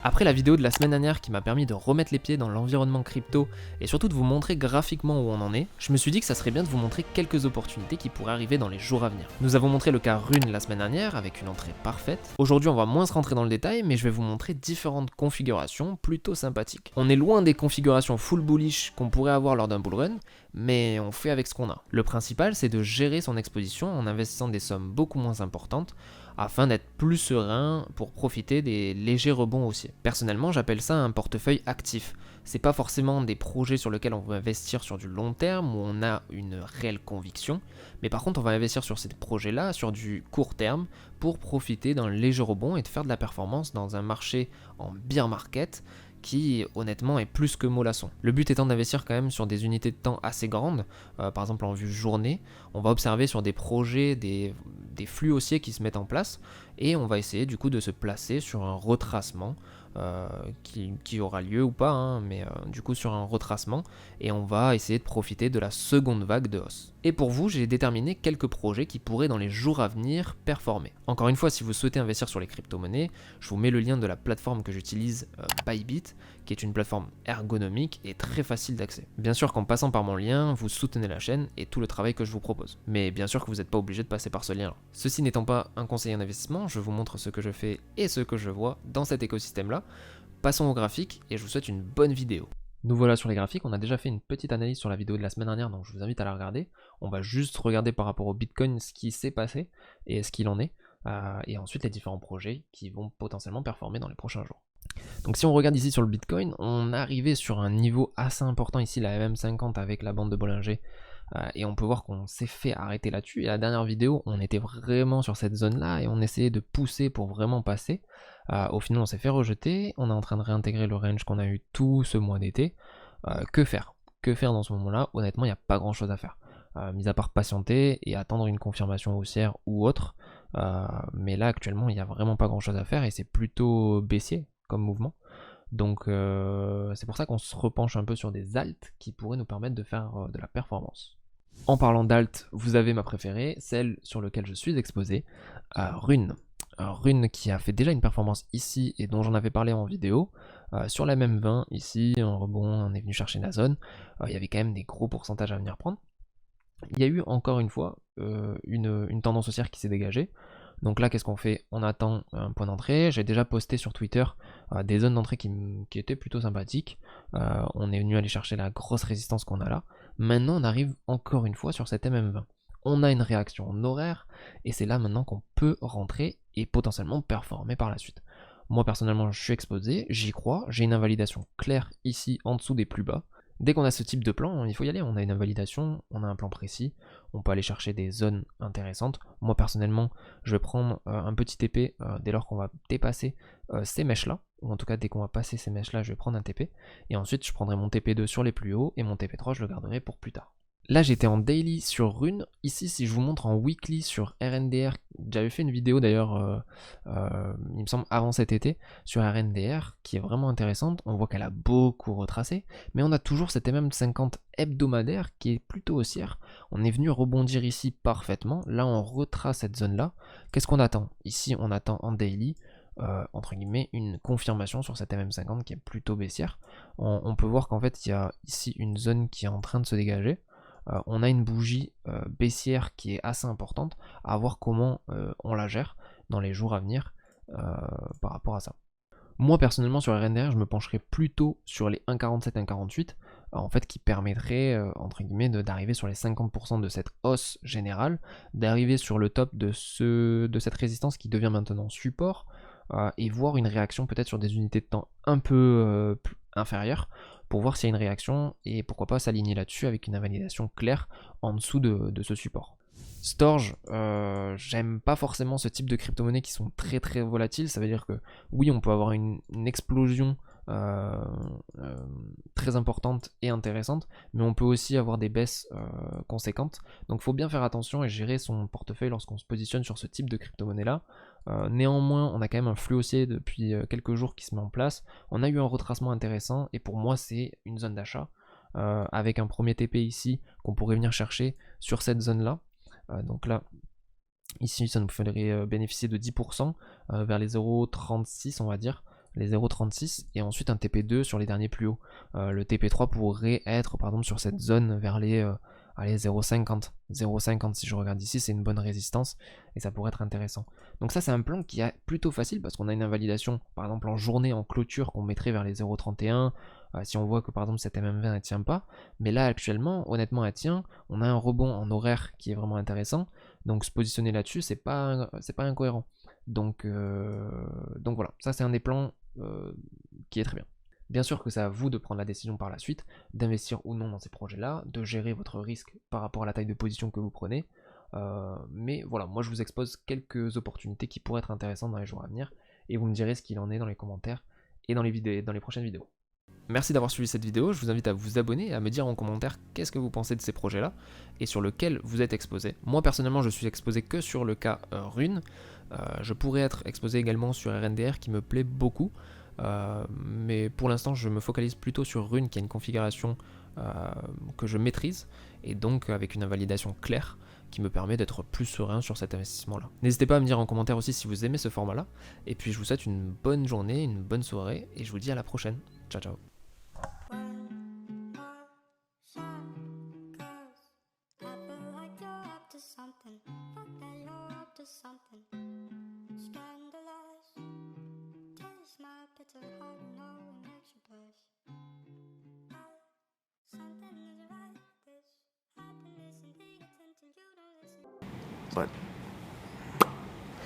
Après la vidéo de la semaine dernière qui m'a permis de remettre les pieds dans l'environnement crypto et surtout de vous montrer graphiquement où on en est, je me suis dit que ça serait bien de vous montrer quelques opportunités qui pourraient arriver dans les jours à venir. Nous avons montré le cas Rune la semaine dernière avec une entrée parfaite. Aujourd'hui on va moins se rentrer dans le détail mais je vais vous montrer différentes configurations plutôt sympathiques. On est loin des configurations full bullish qu'on pourrait avoir lors d'un bull run, mais on fait avec ce qu'on a. Le principal c'est de gérer son exposition en investissant des sommes beaucoup moins importantes afin d'être plus serein pour profiter des légers rebonds haussiers. Personnellement, j'appelle ça un portefeuille actif. C'est pas forcément des projets sur lesquels on veut investir sur du long terme où on a une réelle conviction, mais par contre on va investir sur ces projets-là sur du court terme pour profiter d'un léger rebond et de faire de la performance dans un marché en bear market qui honnêtement est plus que mollasson. Le but étant d'investir quand même sur des unités de temps assez grandes, par exemple en vue journée, on va observer sur des projets des flux haussiers qui se mettent en place et on va essayer du coup de se placer sur un retracement qui aura lieu ou pas, hein, mais du coup sur un retracement et on va essayer de profiter de la seconde vague de hausse. Et pour vous, j'ai déterminé quelques projets qui pourraient dans les jours à venir performer. Encore une fois, si vous souhaitez investir sur les crypto-monnaies, je vous mets le lien de la plateforme que j'utilise, Bybit, qui est une plateforme ergonomique et très facile d'accès. Bien sûr qu'en passant par mon lien, vous soutenez la chaîne et tout le travail que je vous propose. Mais bien sûr que vous n'êtes pas obligé de passer par ce lien-là. Ceci n'étant pas un conseiller en investissement, je vous montre ce que je fais et ce que je vois dans cet écosystème-là. Passons au graphique et je vous souhaite une bonne vidéo. Nous voilà sur les graphiques, on a déjà fait une petite analyse sur la vidéo de la semaine dernière, donc je vous invite à la regarder. On va juste regarder par rapport au Bitcoin ce qui s'est passé et ce qu'il en est, et ensuite les différents projets qui vont potentiellement performer dans les prochains jours. Donc si on regarde ici sur le Bitcoin, on est arrivé sur un niveau assez important ici, la MM50 avec la bande de Bollinger, et on peut voir qu'on s'est fait arrêter là-dessus. Et la dernière vidéo, on était vraiment sur cette zone-là et on essayait de pousser pour vraiment passer. Au final, on s'est fait rejeter. On est en train de réintégrer le range qu'on a eu tout ce mois d'été. Que faire? Que faire dans ce moment-là? Honnêtement, il n'y a pas grand-chose à faire. Mis à part patienter et attendre une confirmation haussière ou autre. Mais là, actuellement, il n'y a vraiment pas grand-chose à faire et c'est plutôt baissier comme mouvement. Donc c'est pour ça qu'on se repenche un peu sur des alts qui pourraient nous permettre de faire de la performance. En parlant d'alt, vous avez ma préférée, celle sur laquelle je suis exposé, Rune. Rune qui a fait déjà une performance ici et dont j'en avais parlé en vidéo. Sur la même 20, ici, en rebond, on est venu chercher la zone. Il y avait quand même des gros pourcentages à venir prendre. Il y a eu encore une fois une tendance haussière qui s'est dégagée. Donc là, qu'est-ce qu'on fait? On attend un point d'entrée. J'ai déjà posté sur Twitter des zones d'entrée qui étaient plutôt sympathiques. On est venu aller chercher la grosse résistance qu'on a là. Maintenant, on arrive encore une fois sur cette MM20. On a une réaction en horaire, et c'est là maintenant qu'on peut rentrer et potentiellement performer par la suite. Moi personnellement, je suis exposé, j'y crois, j'ai une invalidation claire ici en dessous des plus bas. Dès qu'on a ce type de plan, il faut y aller, on a une invalidation, on a un plan précis, on peut aller chercher des zones intéressantes. Moi personnellement, je vais prendre un petit TP dès lors qu'on va dépasser ces mèches-là, ou en tout cas dès qu'on va passer ces mèches-là, je vais prendre un TP, et ensuite je prendrai mon TP2 sur les plus hauts, et mon TP3 je le garderai pour plus tard. Là j'étais en daily sur Rune, ici si je vous montre en weekly sur RNDR, j'avais fait une vidéo d'ailleurs, il me semble avant cet été, sur RNDR, qui est vraiment intéressante, on voit qu'elle a beaucoup retracé, mais on a toujours cette MM50 hebdomadaire qui est plutôt haussière, on est venu rebondir ici parfaitement, là on retrace cette zone là, qu'est-ce qu'on attend? Ici on attend en daily, entre guillemets, une confirmation sur cette MM50 qui est plutôt baissière. On peut voir qu'en fait il y a ici une zone qui est en train de se dégager. On a une bougie baissière qui est assez importante, à voir comment on la gère dans les jours à venir par rapport à ça. Moi personnellement sur RNDR, je me pencherai plutôt sur les 1,47, 1,48, en fait qui permettrait entre guillemets d'arriver sur les 50% de cette hausse générale, d'arriver sur le top de cette résistance qui devient maintenant support, et voir une réaction peut-être sur des unités de temps un peu inférieures, pour voir s'il y a une réaction et pourquoi pas s'aligner là-dessus avec une invalidation claire en dessous de ce support. Storj, j'aime pas forcément ce type de crypto-monnaies qui sont très très volatiles, ça veut dire que oui on peut avoir une explosion très importante et intéressante, mais on peut aussi avoir des baisses conséquentes, donc il faut bien faire attention et gérer son portefeuille lorsqu'on se positionne sur ce type de crypto-monnaie là. Néanmoins on a quand même un flux haussier depuis quelques jours qui se met en place, on a eu un retracement intéressant et pour moi c'est une zone d'achat, avec un premier TP ici qu'on pourrait venir chercher sur cette zone là. Donc là, ici, ça nous ferait bénéficier de 10% vers les 0,36 on va dire. les 0,36 et ensuite un TP2 sur les derniers plus hauts. Le TP3 pourrait être par exemple sur cette zone vers les allez, 0,50. 0,50 si je regarde ici, c'est une bonne résistance et ça pourrait être intéressant. Donc ça c'est un plan qui est plutôt facile parce qu'on a une invalidation par exemple en journée, en clôture qu'on mettrait vers les 0,31 si on voit que par exemple cette MM20 elle tient pas. Mais là actuellement, honnêtement elle tient, on a un rebond en horaire qui est vraiment intéressant. Donc se positionner là-dessus c'est pas incohérent. Donc voilà, ça c'est un des plans qui est très bien. Bien sûr que c'est à vous de prendre la décision par la suite, d'investir ou non dans ces projets-là, de gérer votre risque par rapport à la taille de position que vous prenez. Mais voilà, moi je vous expose quelques opportunités qui pourraient être intéressantes dans les jours à venir, et vous me direz ce qu'il en est dans les commentaires et dans les prochaines vidéos. Merci d'avoir suivi cette vidéo, je vous invite à vous abonner et à me dire en commentaire qu'est-ce que vous pensez de ces projets-là et sur lequel vous êtes exposé. Moi personnellement je suis exposé que sur le cas Rune, je pourrais être exposé également sur RNDR qui me plaît beaucoup, mais pour l'instant je me focalise plutôt sur Rune qui a une configuration que je maîtrise et donc avec une invalidation claire qui me permet d'être plus serein sur cet investissement-là. N'hésitez pas à me dire en commentaire aussi si vous aimez ce format-là, et puis je vous souhaite une bonne journée, une bonne soirée, et je vous dis à la prochaine. Ciao ciao. But